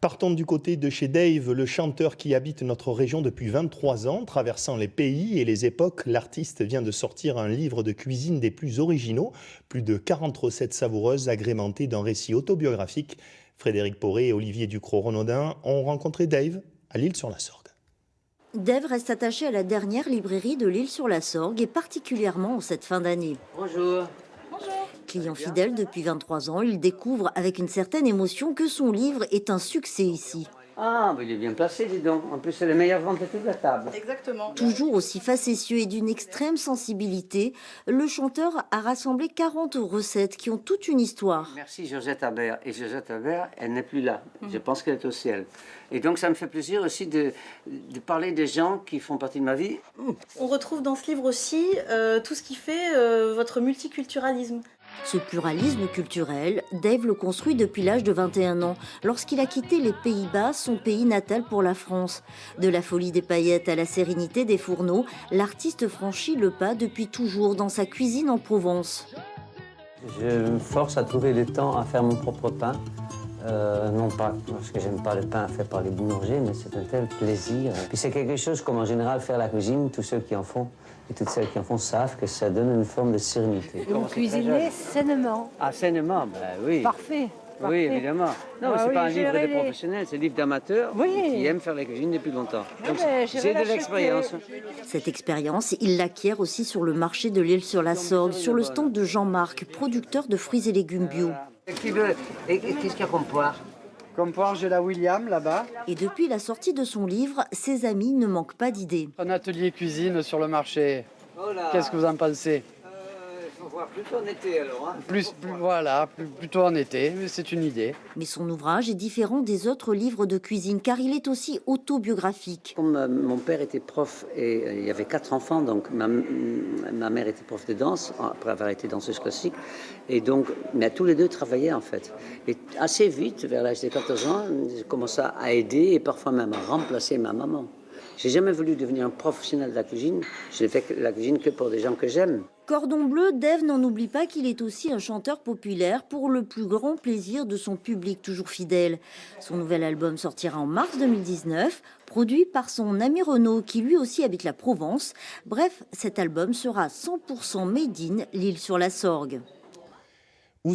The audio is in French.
Partons du côté de chez Dave, le chanteur qui habite notre région depuis 23 ans, traversant les pays et les époques. L'artiste vient de sortir un livre de cuisine des plus originaux, plus de 40 recettes savoureuses agrémentées d'un récit autobiographique. Frédéric Poré et Olivier Ducrot-Renaudin ont rencontré Dave à l'Île-sur-la-Sorgue. Dave reste attaché à la dernière librairie de l'Île-sur-la-Sorgue et particulièrement en cette fin d'année. Bonjour. Client fidèle depuis 23 ans, il découvre avec une certaine émotion que son livre est un succès ici. Ah, il est bien placé, dis donc. En plus, c'est le meilleur vente de toute la table. Exactement. Toujours aussi facétieux et d'une extrême sensibilité, le chanteur a rassemblé 40 recettes qui ont toute une histoire. Merci Josette Habert. Et Josette Habert, elle n'est plus là. Je pense qu'elle est au ciel. Et donc, ça me fait plaisir aussi de parler des gens qui font partie de ma vie. On retrouve dans ce livre aussi tout ce qui fait votre multiculturalisme. Ce pluralisme culturel, Dave le construit depuis l'âge de 21 ans, lorsqu'il a quitté les Pays-Bas, son pays natal pour la France. De la folie des paillettes à la sérénité des fourneaux, l'artiste franchit le pas depuis toujours dans sa cuisine en Provence. Je me force à trouver le temps à faire mon propre pain. Non pas parce que j'aime pas le pain fait par les boulangers, mais c'est un tel plaisir. Puis c'est quelque chose comme en général faire la cuisine, tous ceux qui en font et toutes celles qui en font savent que ça donne une forme de sérénité. Vous cuisinez sainement. Ah, sainement, ben oui. Parfait. Oui, Parfait. évidemment. Non, Ah c'est oui, pas un livre j'irai de les- professionnels, c'est un livre d'amateurs Oui. qui aiment faire la cuisine depuis longtemps. Donc, mais j'irai c'est de l'acheter. l'expérience. Cette expérience, il l'acquiert aussi sur le marché de l'Île-sur-la-Sorgue, sur le stand de Jean-Marc, producteur de fruits et légumes bio. Qui veut et qu'est-ce qu'il y a comme poire? Comme poire, j'ai la William là-bas. Et depuis la sortie de son livre, ses amis ne manquent pas d'idées. Un atelier cuisine sur le marché. Qu'est-ce que vous en pensez? Il faut voir plutôt en été alors. Hein. Plutôt en été, mais c'est une idée. Mais son ouvrage est différent des autres livres de cuisine car il est aussi autobiographique. Comme mon père était prof et il y avait 4 enfants, donc ma mère était prof de danse, après avoir été danseuse classique. Et donc, mais tous les deux travaillaient en fait. Et assez vite, vers l'âge de 14 ans, j'ai commencé à aider et parfois même à remplacer ma maman. J'ai jamais voulu devenir un professionnel de la cuisine. Je n'ai fait la cuisine que pour des gens que j'aime. Cordon bleu, Dave n'en oublie pas qu'il est aussi un chanteur populaire pour le plus grand plaisir de son public toujours fidèle. Son nouvel album sortira en mars 2019, produit par son ami Renaud qui lui aussi habite la Provence. Bref, cet album sera 100% made in l'Île-sur-la-Sorgue. Où